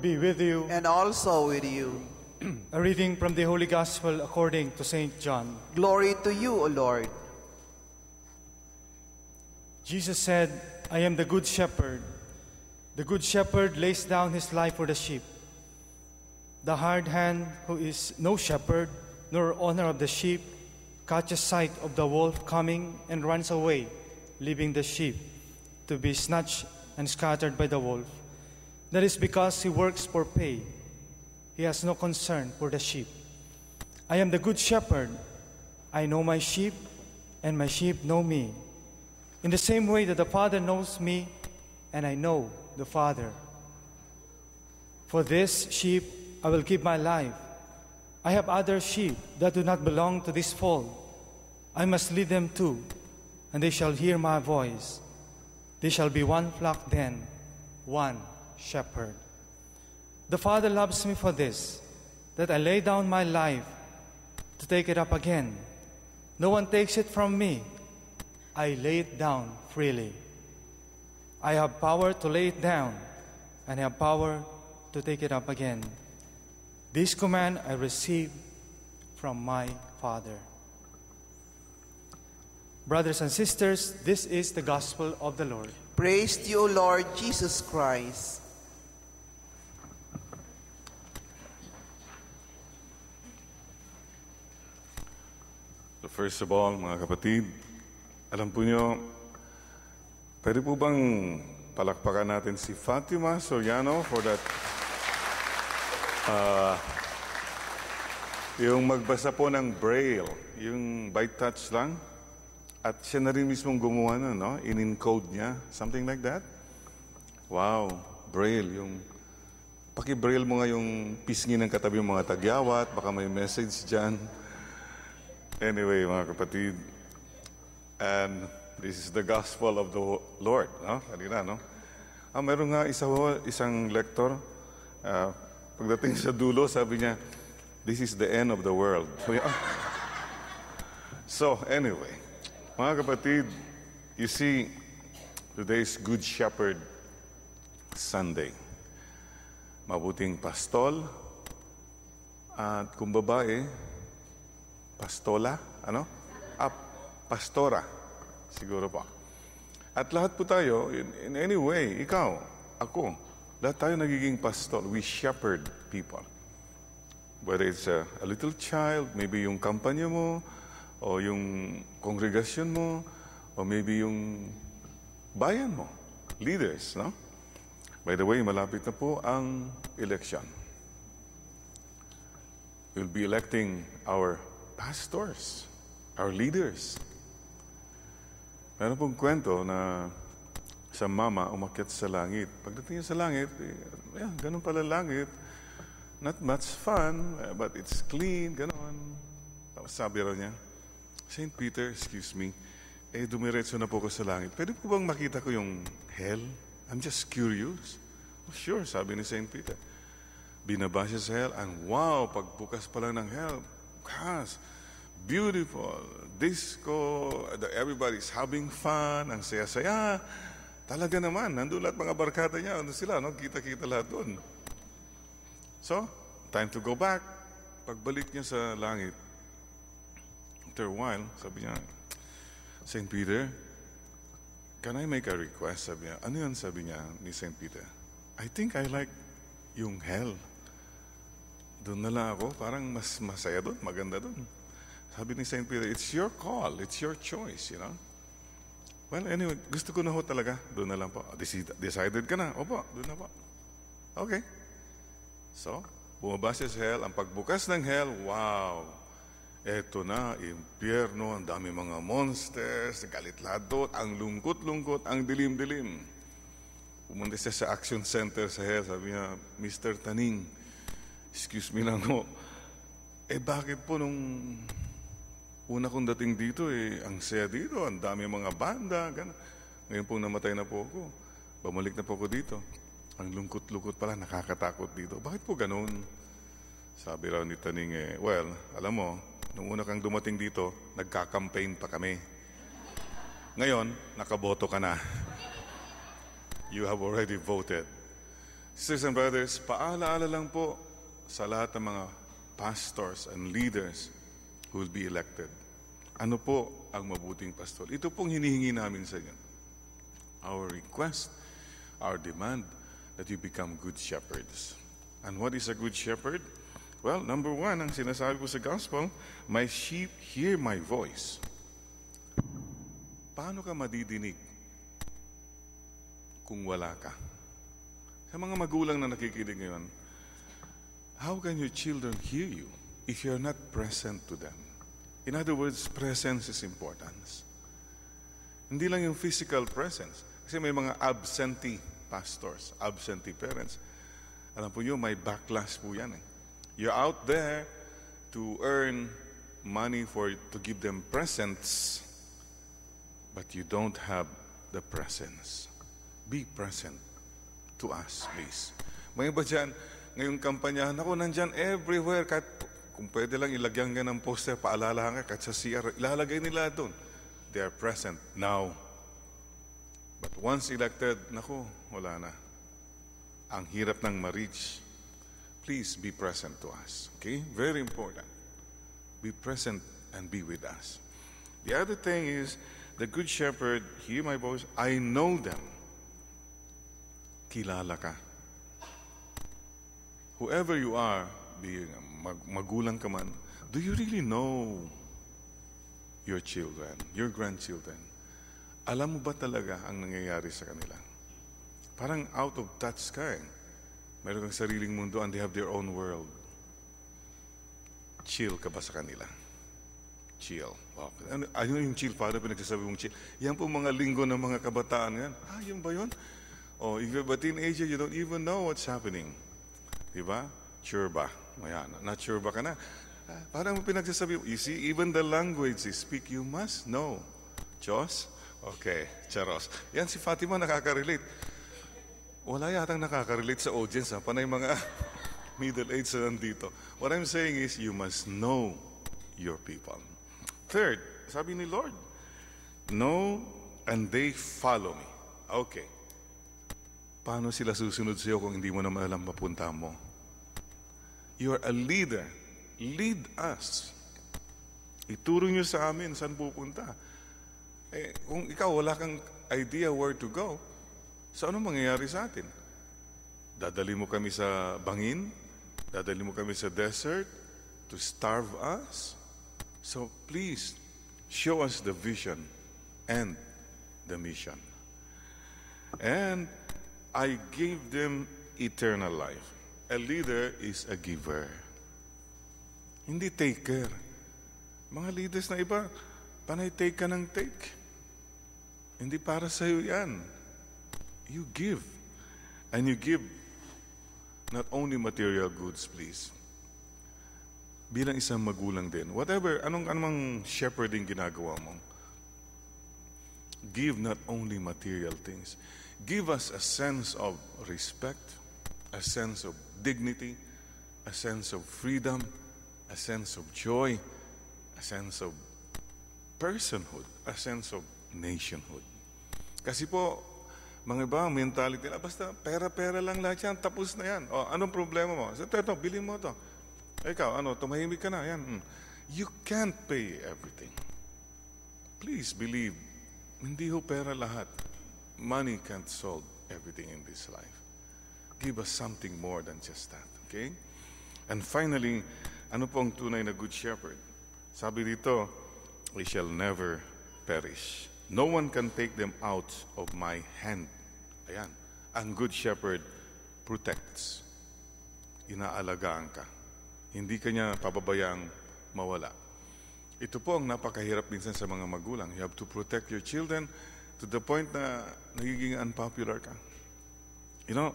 be with you. and also with you. A reading from the Holy Gospel according to St. John. Glory to you, O Lord. Jesus said, I am the good shepherd. The good shepherd lays down his life for the sheep. The hard hand, who is no shepherd, nor owner of the sheep, catches sight of the wolf coming and runs away, leaving the sheep to be snatched and scattered by the wolf. That is because he works for pay. He has no concern for the sheep. I am the good shepherd. I know my sheep, and my sheep know me. In the same way that the Father knows me, and I know the Father. For this sheep I will give my life. I have other sheep that do not belong to this fold. I must lead them too, and they shall hear my voice. They shall be one flock then, one shepherd. The Father loves me for this, that I lay down my life to take it up again. No one takes it from me. I lay it down freely. I have power to lay it down, and I have power to take it up again. This command I received from my Father. Brothers and sisters, this is the gospel of the Lord. Praise to you, O Lord Jesus Christ. So first of all, mga kapatid, alam po nyo, pwede po bang palakpakan natin si Fatima Soriano for that yung magbasa po ng Braille, yung by touch lang, at siya na rin mismong gumawa na, no? In-encode niya, something like that. Wow, Braille, yung paki-Braille mo nga yung pisngi ng katabi ng mga tagyawat, baka may message dyan. Anyway, mga kapatid, and this is the gospel of the Lord, no? Kanina, no? Meron nga isang lector, pagdating sa dulo, sabi niya, this is the end of the world. So, anyway, mga kapatid, you see, today's Good Shepherd Sunday. Mabuting pastol, at kung babae, pastola, ano? Pastora, siguro po. At lahat po tayo, in any way, ikaw, ako, lahat tayo nagiging pastol. We shepherd people. Whether it's a little child, maybe yung kampanya mo, o yung kongregasyon mo, o maybe yung bayan mo, leaders, no? By the way, malapit na po ang election. We'll be electing our pastors, our leaders. Meron pong kwento na sa mama umakyat sa langit. Pagdating niya sa langit, ganun pala langit. Not much fun, but it's clean, ganun. Tapos sabi raw niya, St. Peter, excuse me, dumiretso na po ko sa langit. Pwede po bang makita ko yung hell? I'm just curious. Oh, sure, sabi ni St. Peter. Binaba siya sa hell, and wow, pagbukas pa lang ng hell, gosh, beautiful, disco, everybody's having fun, ang saya-saya. Talaga naman, nandun lahat mga barkada niya, ano sila, no? Kita-kita lahat doon. So, time to go back. Pagbalik niya sa langit, after a while, sabi niya, St. Peter, can I make a request? Sabi niya, ano yan? Sabi niya ni St. Peter, I think I like yung hell. Doon na lang ako, parang mas masaya doon, maganda doon. Sabi ni St. Peter, it's your call, it's your choice, you know. Well, anyway, gusto ko na ho talaga, doon na lang po. Decided ka na? Opo, doon na po. Okay. So, bumaba siya sa hell. Ang pagbukas ng hell, wow! Eto na, impyerno, ang dami mga monsters, galit lahat doon, ang lungkot-lungkot, ang dilim-dilim. Pumunta siya sa action center sa hell, sabi niya, Mr. Taning, excuse me lang ho, bakit po nung una kong dating dito, ang saya dito, ang dami mga banda, gano'n. Ngayon pong namatay na po ako, bumalik na po ako dito. Ang lungkot-lungkot pala, nakakatakot dito. Bakit po gano'n? Sabi raw ni Taning, well, alam mo, nung una kang dumating dito, nagka-campaign pa kami. Ngayon, nakaboto ka na. You have already voted. Sisters and brothers, paalaala lang po sa lahat ng mga pastors and leaders who will be elected. Ano po ang mabuting pastor? Ito pong hinihingi namin sa inyo. Our request, our demand, that you become good shepherds. And what is a good shepherd? Well, number one, ang sinasabi po sa gospel, my sheep hear my voice. Paano ka madidinig kung wala ka? Sa mga magulang na nakikinig ngayon, how can your children hear you if you're not present to them? In other words, presence is important. Hindi lang yung physical presence. Kasi may mga absentee pastors, absentee parents. Alam po nyo, may backlash po yan. You're out there to earn money to give them presents, but you don't have the presence. Be present to us, please. May iba dyan, ngayong kampanyahan, ako nandyan everywhere, kahit kung pwede lang ilagyan ka ng poster, paalalahan ka, kahit sa CR, ilalagay nila doon. They are present now. But once elected, naku, wala na. Ang hirap ng ma-reach. Please be present to us. Okay? Very important. Be present and be with us. The other thing is, the good shepherd, hear my voice, I know them. Kilala ka. Whoever you are, being magulang ka man, do you really know your children, your grandchildren? Alam mo ba talaga ang nangyayari sa kanila? Parang out of touch ka eh. Meron kang sariling mundo and they have their own world. Chill ka ba sa kanila? Chill. Wow. Ano yung chill? Paano pinagsasabi mong chill? Yan po mga linggo ng mga kabataan yan. Yun ba yun? Oh, if you're a teenager, you don't even know what's happening. Diba? Sure ba? Ayan. Not sure ba ka na? Parang pinagsasabi mo. You see, even the language they speak, you must know. Diyos? Okay, charos. Yan si Fatima nakaka-relate. Wala yatang nakaka-relate sa audience. Panay mga middle-aged na nandito. What I'm saying is, you must know your people. Third, sabi ni Lord, know and they follow me. Okay. Paano sila susunod sa'yo kung hindi mo naman alam papunta mo? You are a leader. Lead us. Ituro nyo sa amin saan pupunta. Kung ikaw wala kang idea where to go, so ano mangyayari sa atin? Dadali mo kami sa bangin? Dadali mo kami sa desert to starve us? So please, show us the vision and the mission. And I gave them eternal life. A leader is a giver. Hindi taker. Mga leaders na iba, panay take ka ng take. Hindi para sa'yo yan. You give. And you give not only material goods, please. Bilang isang magulang din. Whatever, anong shepherding ginagawa mo, give not only material things. Give us a sense of respect, a sense of dignity, a sense of freedom, a sense of joy, a sense of personhood, a sense of nationhood. Kasi po, mga iba, mentality nila, basta pera-pera lang lahat yan, tapos na yan. O, anong problema mo? So, ito, bilhin mo ito. Ikaw, tumahimik ka na, yan. You can't pay everything. Please believe, hindi ho pera lahat. Money can't solve everything in this life. Give us something more than just that, okay? And finally, ano po ang tunay na good shepherd? Sabi dito, we shall never perish. No one can take them out of my hand. Ayan. Ang good shepherd protects. Inaalagaan ka. Hindi ka niya pababayang mawala. Ito po ang napakahirap minsan sa mga magulang. You have to protect your children to the point na nagiging unpopular ka. You know,